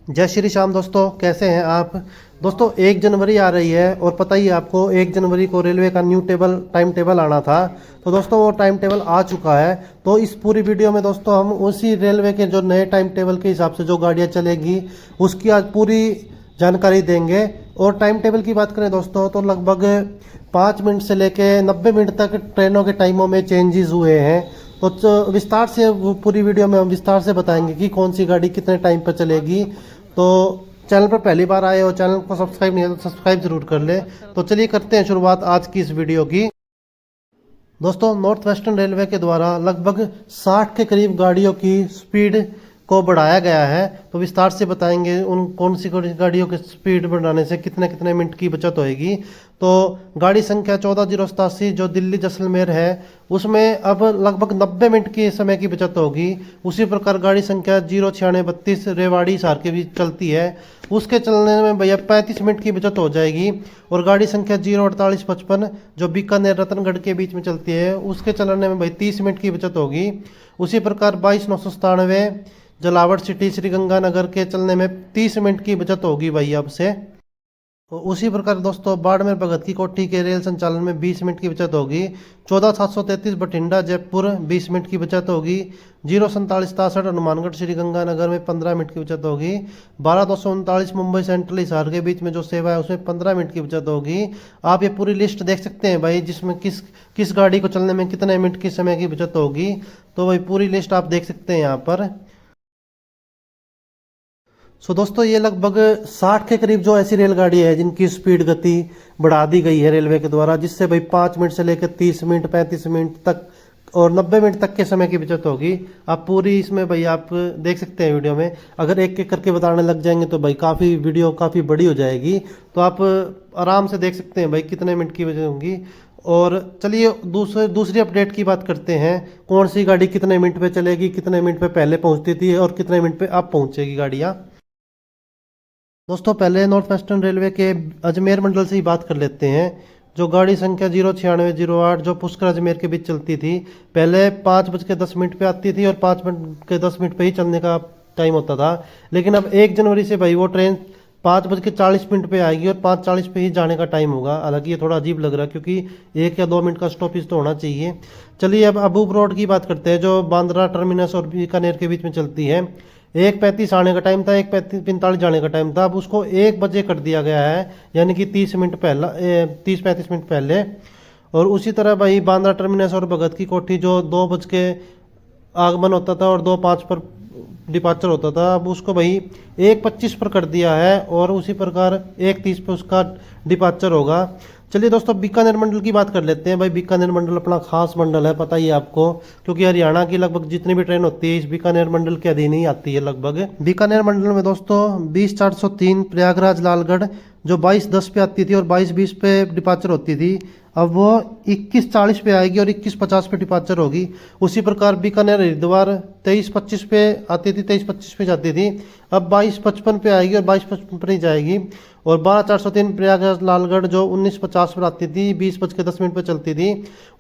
जय श्री श्याम दोस्तों, कैसे हैं आप। दोस्तों 1 जनवरी आ रही है और पता ही है आपको 1 जनवरी को रेलवे का न्यू टाइम टेबल आना था। तो दोस्तों वो टाइम टेबल आ चुका है। तो इस पूरी वीडियो में दोस्तों हम उसी रेलवे के जो नए टाइम टेबल के हिसाब से जो गाड़ियां चलेगी उसकी आज पूरी जानकारी देंगे। और टाइम टेबल की बात करें दोस्तों तो लगभग 5 मिनट से लेके 90 मिनट तक ट्रेनों के टाइमों में चेंजेस हुए हैं। तो विस्तार से वो पूरी वीडियो में हम विस्तार से बताएंगे कि कौन सी गाड़ी कितने टाइम पर चलेगी। तो चैनल पर पहली बार आए हो, चैनल को सब्सक्राइब नहीं है तो सब्सक्राइब जरूर कर ले। तो चलिए करते हैं शुरुआत आज की इस वीडियो की। दोस्तों नॉर्थ वेस्टर्न रेलवे के द्वारा लगभग 60 के करीब गाड़ियों की स्पीड को बढ़ाया गया है। तो विस्तार से बताएंगे उन कौन सी गाड़ियों की स्पीड बढ़ाने से कितने कितने मिनट की बचत होएगी। तो गाड़ी संख्या 14087 जो दिल्ली जैसलमेर है उसमें अब लगभग 90 मिनट की समय की बचत होगी। उसी प्रकार गाड़ी संख्या 09632 रेवाड़ी हिसार के बीच चलती है, उसके चलने में भैया 35 मिनट की बचत हो जाएगी। और गाड़ी संख्या 04855 जो बीकानेर रतनगढ़ के बीच में चलती है उसके चलने में भाई 30 मिनट की बचत होगी। उसी प्रकार 22997 जलावड़ सिटी श्रीगंगानगर के चलने में 30 मिनट की बचत होगी भाई अब से। तो उसी प्रकार दोस्तों बाड़मेर भगत की कोठी के रेल संचालन में 20 मिनट की बचत होगी। 14733 बठिंडा जयपुर 20 मिनट की बचत होगी। 04767 हनुमानगढ़ श्रीगंगानगर में 15 मिनट की बचत होगी। 12239 मुंबई सेंट्रल हिसार के बीच में जो सेवा है उसमें 15 मिनट की बचत होगी। आप ये पूरी लिस्ट देख सकते हैं भाई, जिसमें किस किस गाड़ी को चलने में कितने मिनट की समय की बचत होगी। तो भाई पूरी लिस्ट आप देख सकते हैं यहाँ पर। दोस्तों ये लगभग 60 के करीब जो ऐसी रेलगाड़ी है जिनकी स्पीड गति बढ़ा दी गई है रेलवे के द्वारा, जिससे भाई 5 मिनट से लेकर 30 मिनट 35 मिनट तक और 90 मिनट तक के समय की बचत होगी। आप पूरी इसमें भाई आप देख सकते हैं वीडियो में। अगर एक एक करके बताने लग जाएंगे तो भाई काफ़ी वीडियो काफ़ी बड़ी हो जाएगी। तो आप आराम से देख सकते हैं भाई कितने मिनट की बचत होगी। और चलिए दूसरी अपडेट की बात करते हैं। कौन सी गाड़ी कितने मिनट पे चलेगी, कितने मिनट पे पहले पहुंचती थी और कितने मिनट पे अब पहुंचेगी गाड़ियाँ। दोस्तों पहले नॉर्थ वेस्टर्न रेलवे के अजमेर मंडल से ही बात कर लेते हैं। जो गाड़ी संख्या 09608 जो पुष्कर अजमेर के बीच चलती थी, पहले 5:10 पे आती थी और 5:10 पे ही चलने का टाइम होता था। लेकिन अब 1 जनवरी से भाई वो ट्रेन 5:40 पे आएगी और 5:40 पे ही जाने का टाइम होगा। हालांकि ये थोड़ा अजीब लग रहा है क्योंकि 1 या 2 मिनट का स्टॉपेज तो होना चाहिए। चलिए अब अबूब रोड की बात करते हैं जो बांद्रा टर्मिनस और बीकानेर के बीच में चलती है। 1:35 आने का टाइम था, 1:45 जाने का टाइम था। अब उसको 1 बजे कर दिया गया है, यानी कि 30 मिनट पहला 30-35 मिनट पहले। और उसी तरह भाई बांद्रा टर्मिनस और भगत की कोठी जो 2 बज के आगमन होता था और 2:05 पर डिपार्चर होता था, अब उसको भाई 1:25 पर कर दिया है और उसी प्रकार 1:30 पर उसका डिपार्चर होगा। चलिए दोस्तों बीकानेर मंडल की बात कर लेते हैं। भाई बीकानेर मंडल अपना खास मंडल है, पता ही है आपको, क्योंकि हरियाणा की लगभग जितनी भी ट्रेन होती है इस बीकानेर मंडल के अधीन ही आती है लगभग। बीकानेर मंडल में दोस्तों 20403 प्रयागराज लालगढ़ जो 22:10 पे आती थी और 22:20 पे डिपार्चर होती थी, अब वो 21:40 पे आएगी और 21:50 पे डिपार्चर होगी। उसी प्रकार बीकानेर हरिद्वार 23:25 पे आती थी, 23:25 पे जाती थी, अब 22:55 पे आएगी और 22:55 पर ही जाएगी। और 12403 प्रयागराज लालगढ़ जो 19:50 पर आती थी, 20:10 पे चलती थी,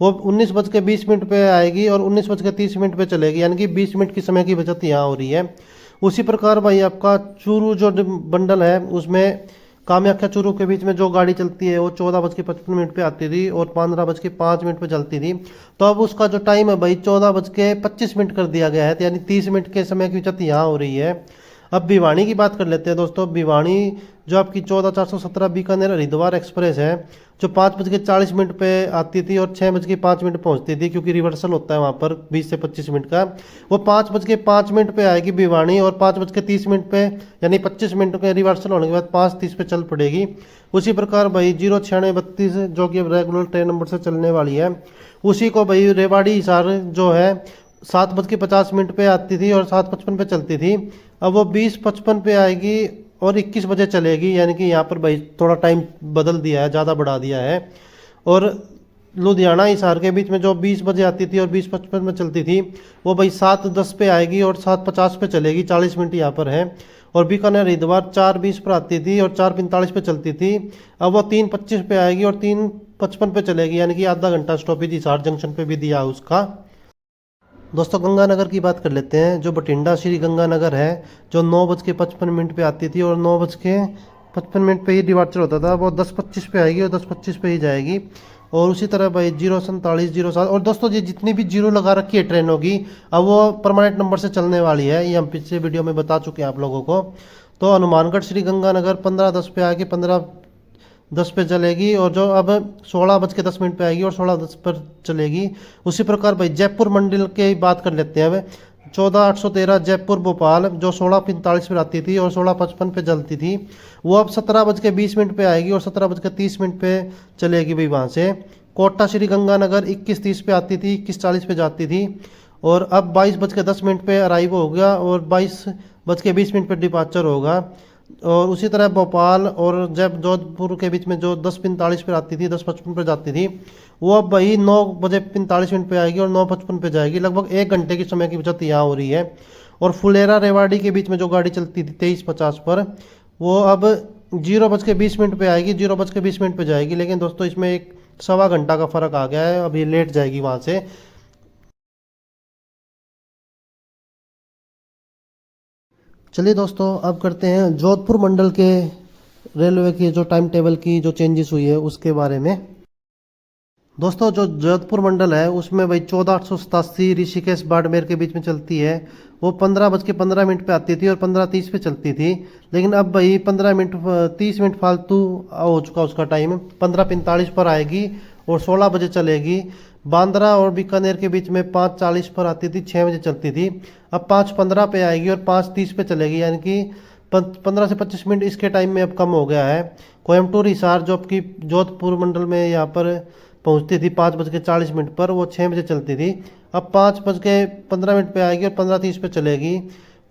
वो 19:20 पे आएगी और 19:30 पे चलेगी, यानी कि 20 मिनट की समय की बचत यहाँ हो रही है। उसी प्रकार भाई आपका चूरू जो बंडल है उसमें कामाख्या चूरू के बीच में जो गाड़ी चलती है वो 14:55 पे आती थी और 15:05 पे चलती थी। तो अब उसका जो टाइम है भाई 14:25 कर दिया गया है, तो यानी 30 मिनट के समय की बचत यहाँ हो रही है। अब भिवानी की बात कर लेते हैं दोस्तों। भिवानी जो आपकी 14417 बीकानेर हरिद्वार एक्सप्रेस है जो 5:40 पे आती थी और 6:05 पहुंचती थी, क्योंकि रिवर्सल होता है वहाँ पर 20 से 25 मिनट का। वो 5:05 पे आएगी भिवानी और 5:30 पे, यानी 25 मिनट के रिवर्सल होने के बाद 5:30 पे चल पड़ेगी। उसी प्रकार भाई 09632 जो कि अब रेगुलर ट्रेन नंबर से चलने वाली है, उसी को भाई रेवाड़ी हिसार जो है 7:50 पे आती थी और 7:55 पे चलती थी, अब वो 20:55 पे आएगी और 21 बजे चलेगी, यानी कि यहाँ पर भाई थोड़ा टाइम बदल दिया है, ज़्यादा बढ़ा दिया है। और लुधियाना हिसार के बीच में जो 20 बजे आती थी और 20:55 में चलती थी, वो भाई 7:10 पे आएगी और 7:50 पे चलेगी, 40 मिनट यहाँ पर है। और बीकानेर हरिद्वार 4:20 पर आती थी और 4:45 पे चलती थी, अब वो 3:25 पे आएगी और 3:55 पे चलेगी, यानी कि आधा घंटा स्टॉपेज हिसार जंक्शन पे भी दिया है उसका। दोस्तों गंगानगर की बात कर लेते हैं। जो बठिंडा श्री गंगानगर है, जो 9:55 पे आती थी और 9:55 पे ही डिपार्चर होता था, वो 10:25 पे आएगी और 10:25 पे ही जाएगी। और उसी तरह भाई 0:47, 0:7, और दोस्तों ये जितनी भी जीरो लगा रखी है ट्रेनों की, अब वो परमानेंट नंबर से चलने वाली है। ये हम पिछले वीडियो में बता चुके हैं आप लोगों को। तो हनुमानगढ़ श्री गंगानगर 15:10 पे आके 15:10 पे चलेगी, और जो अब 16:10 पे आएगी और 16:10 पर चलेगी। उसी प्रकार भाई जयपुर मंडल की बात कर लेते हैं। अब 14:813 जयपुर भोपाल, जो 16:45 पे आती थी और 16:55 पे चलती थी, वो अब 17:20 पे आएगी और 17:30 पे चलेगी भाई वहाँ से। कोटा श्री गंगानगर 21:30 पे आती थी, 21:40 पे जाती थी, और अब 22:10 पे अराइव हो गया और 22:20 पे डिपार्चर होगा। और उसी तरह भोपाल और जब जोधपुर के बीच में जो 10:45 पे आती थी, 10:55 पे जाती थी, वो अब वही 9:45 पे आएगी और 9:55 पे जाएगी। लगभग 1 घंटे की समय की बचत यहाँ हो रही है। और फुलेरा रेवाड़ी के बीच में जो गाड़ी चलती थी 23:50 पर, वो अब 0:20 पे आएगी, 0:20 पे जाएगी। लेकिन दोस्तों इसमें एक 1.25 घंटा का फर्क आ गया है, अब ये लेट जाएगी वहाँ से। चलिए दोस्तों, अब करते हैं जोधपुर मंडल के रेलवे की जो टाइम टेबल की जो चेंजेस हुई है उसके बारे में। दोस्तों जो जोधपुर मंडल है उसमें भाई 14:887 ऋषिकेश बाड़मेर के बीच में चलती है। वो 15:15 पे आती थी और 15:30 पे चलती थी। लेकिन अब भाई 15 मिनट 30 मिनट फालतू हो चुका उसका टाइम। 15:45 पर आएगी और 16 बजे चलेगी। बांद्रा और बीकानेर के बीच में 5:40 पर आती थी, 6 बजे चलती थी। अब 5:15 पे आएगी और 5:30 पे चलेगी, यानी कि 15 से 25 मिनट इसके टाइम में अब कम हो गया है। कोयम्बटूर हिसार जो आपकी जोधपुर मंडल में यहाँ पर पहुँचती थी 5:40 पर, वो 6 बजे चलती थी। अब 5:15 पे आएगी और 15:30 पे चलेगी।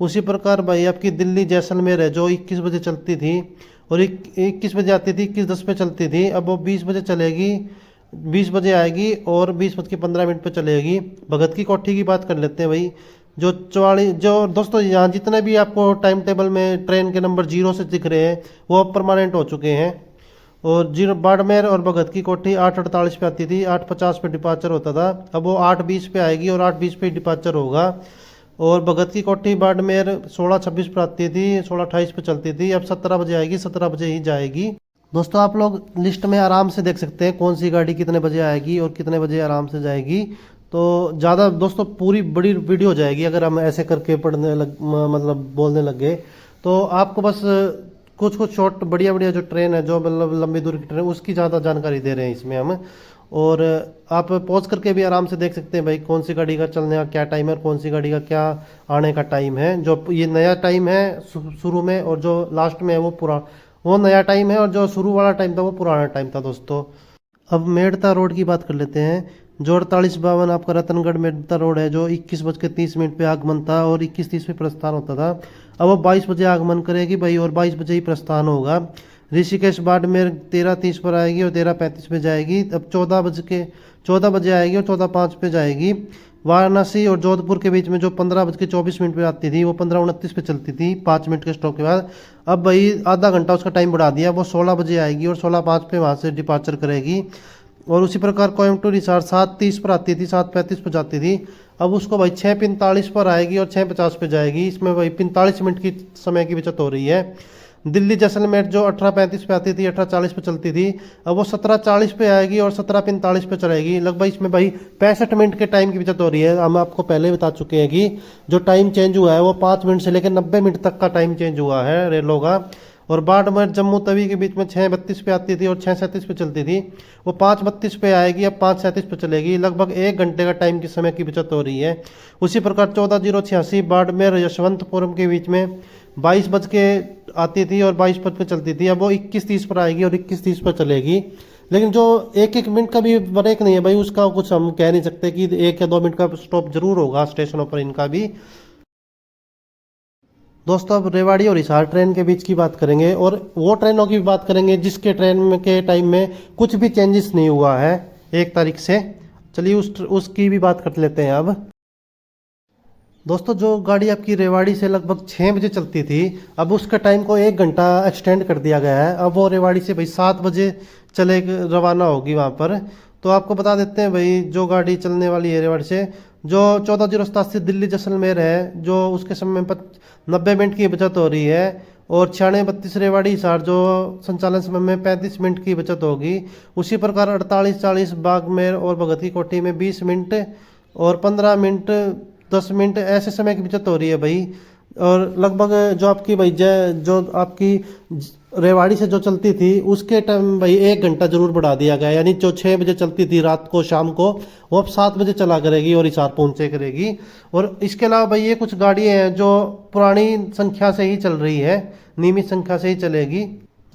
उसी प्रकार भाई आपकी दिल्ली जैसलमेर है, जो 21 बजे चलती थी और 21 बजे आती थी, 21:10 पे चलती थी। अब वो 20 बजे चलेगी, 20 बजे आएगी और 20:15 पे चलेगी। भगत की कोठी की बात कर लेते हैं भाई। जो 44 जो दोस्तों यहाँ जितने भी आपको टाइम टेबल में ट्रेन के नंबर 0 से दिख रहे हैं, वो अब परमानेंट हो चुके हैं। और 0 बाड़मेर और भगत की कोठी 8:48 पे आती थी, 8:50 पे डिपार्चर होता था। अब वो 8:20 पे आएगी और 8:20 पे डिपार्चर होगा। और भगत की कोठी बाड़मेर 16:26 पर आती थी, 16:28 पे चलती थी। अब 17 बजे आएगी, 17 बजे ही जाएगी। दोस्तों आप लोग लिस्ट में आराम से देख सकते हैं कौन सी गाड़ी कितने बजे आएगी और कितने बजे आराम से जाएगी। तो ज़्यादा दोस्तों पूरी बड़ी वीडियो हो जाएगी अगर हम ऐसे करके मतलब बोलने लग गए। तो आपको बस कुछ कुछ शॉर्ट बढ़िया बढ़िया जो ट्रेन है, जो मतलब लंबी दूरी की ट्रेन, उसकी ज़्यादा जानकारी दे रहे हैं इसमें हम। और आप पॉज करके भी आराम से देख सकते हैं भाई कौन सी गाड़ी का चलने का क्या टाइम है और कौन सी गाड़ी का क्या आने का टाइम है। जो ये नया टाइम है शुरू में, और जो लास्ट में है वो नया टाइम है, और जो शुरू वाला टाइम था वो पुराना टाइम था दोस्तों। अब मेड़ता रोड की बात कर लेते हैं। जो 4852 आपका रतनगढ़ मेड़ता रोड है, जो 21:30 पे आगमन था और 21:30 पे प्रस्थान होता था, अब वो 22 बजे आगमन करेगी भाई और 22 बजे ही प्रस्थान होगा। ऋषिकेश बाड़मेर 13:30 पर आएगी और 13:35 पे जाएगी। अब 14 बजे आएगी और 14:05 पे जाएगी। वाराणसी और जोधपुर के बीच में जो 15:24 पे आती थी, वो 15:29 पे चलती थी, 5 मिनट के स्टॉप के बाद। अब भाई आधा घंटा उसका टाइम बढ़ा दिया, वो 16 बजे आएगी और 16:05 पे वहाँ से डिपार्चर करेगी। और उसी प्रकार कोयम्बटूर हिसार 7:30 पर आती थी, 7:35 पर जाती थी। अब उसको भाई 6:45 पर आएगी और 6:50 पे जाएगी। इसमें भाई 45 मिनट की समय की बचत हो रही है। दिल्ली जैसलमेर जो 18:35 पे आती थी, 18:40 पे चलती थी, अब वो 17:40 पे आएगी और 17:45 पे चलेगी। लगभग इसमें भाई 65 मिनट के टाइम की बचत हो रही है। हम आपको पहले बता चुके हैं कि जो टाइम चेंज हुआ है वो 5 मिनट से लेकर 90 मिनट तक का टाइम चेंज हुआ है रेलों का। और बाड़मेर जम्मू तवी के बीच में 6:32 पे आती थी और 6:37 पे चलती थी, वो 5:32 पे आएगी, अब 5:37 पे चलेगी। लगभग 1 घंटे का टाइम की समय की बचत हो रही है। उसी प्रकार 14:86 बाड़मेर यशवंतपुरम के बीच में 22 बज के आती थी और 22 पे चलती थी, अब वो 21:30 पर आएगी और 21:30 पर चलेगी। लेकिन जो 1-1 मिनट का भी ब्रेक नहीं है भाई, उसका कुछ हम कह नहीं सकते कि 1 या 2 मिनट का स्टॉप जरूर होगा स्टेशनों पर इनका भी। दोस्तों अब रेवाड़ी और हिसार ट्रेन के बीच की बात करेंगे और वो ट्रेनों की भी बात करेंगे जिसके ट्रेन के टाइम में कुछ भी चेंजेस नहीं हुआ है 1 तारीख से। चलिए उसकी भी बात कर लेते हैं अब। दोस्तों जो गाड़ी आपकी रेवाड़ी से लगभग 6 बजे चलती थी, अब उसका टाइम को 1 घंटा एक्सटेंड कर दिया गया है। अब वो रेवाड़ी से भाई 7 बजे रवाना होगी वहाँ पर। तो आपको बता देते हैं भाई जो गाड़ी चलने वाली है रेवाड़ी से, जो 14:87 दिल्ली जैसलमेर है, जो उसके समय में 90 मिनट की बचत हो रही है। और 9632 रेवाड़ी हिसार जो संचालन समय में 35 मिनट की बचत होगी। उसी प्रकार 4840 बागमेर और भगत की कोठी में 20 मिनट और 15 मिनट 10 मिनट ऐसे समय की बचत हो रही है भाई। और लगभग जो आपकी भाई जो आपकी रेवाड़ी से जो चलती थी उसके टाइम भाई 1 घंटा जरूर बढ़ा दिया गया, यानी जो 6 बजे चलती थी रात को शाम को वो अब 7 बजे चला करेगी और हिसार पहुंचे करेगी। और इसके अलावा भाई ये कुछ गाड़ियाँ हैं जो पुरानी संख्या से ही चल रही है, नियमित संख्या से ही चलेगी।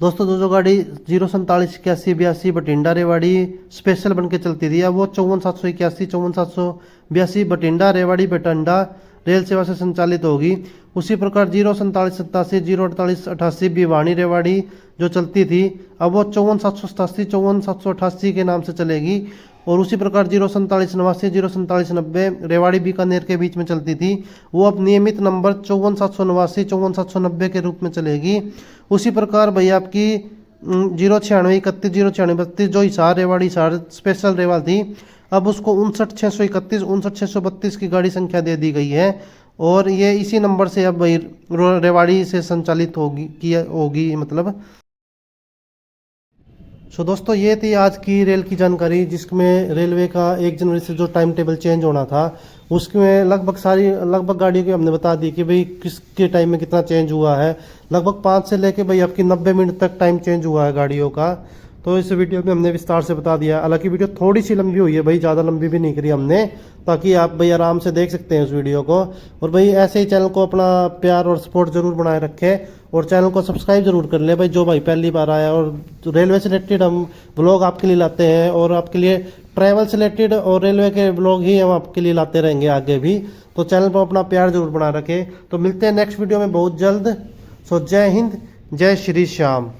दोस्तों जो गाड़ी 0478182 बठिंडा रेवाड़ी स्पेशल बन के चलती थी अब वो 54781 54782 बठिंडा रेवाड़ी बठिंडा रेल सेवा से संचालित होगी। उसी प्रकार 04787 04888 भिवानी रेवाड़ी जो चलती थी अब वो 54787 54788 के नाम से चलेगी। और उसी प्रकार 04789 04790 रेवाड़ी बीकानेर के बीच में चलती थी वो अब नियमित नंबर 54789 54790 के रूप में चलेगी। उसी प्रकार भाई आपकी 09631 09632 जो हिसार रेवाड़ी हिसार स्पेशल रेवा थी अब उसको 59631 59632 की गाड़ी संख्या दे दी गई है। और ये इसी नंबर से अब भाई रेवाड़ी से संचालित होगी मतलब। सो दोस्तों ये थी आज की रेल की जानकारी, जिसमें रेलवे का 1 जनवरी से जो टाइम टेबल चेंज होना था उसमें लगभग गाड़ियों की हमने बता दी कि भाई किसके टाइम में कितना चेंज हुआ है। लगभग 5 से लेके भाई आपकी 90 मिनट तक टाइम चेंज हुआ है गाड़ियों का। तो इस वीडियो में हमने विस्तार से बता दिया। हालांकि वीडियो थोड़ी सी लंबी हुई है भाई, ज़्यादा लंबी भी नहीं करी हमने, ताकि आप भाई आराम से देख सकते हैं उस वीडियो को। और भाई ऐसे ही चैनल को अपना प्यार और सपोर्ट जरूर बनाए रखें और चैनल को सब्सक्राइब जरूर कर ले भाई, जो भाई पहली बार आया। और रेलवे से रिलेटेड हम ब्लॉग आपके लिए लाते हैं और आपके लिए ट्रैवल से रिलेटेड और रेलवे के ब्लॉग ही हम आपके लिए लाते रहेंगे आगे भी। तो चैनल पर अपना प्यार जरूर बनाए रखें। तो मिलते हैं नेक्स्ट वीडियो में बहुत जल्द। सो जय हिंद, जय श्री श्याम।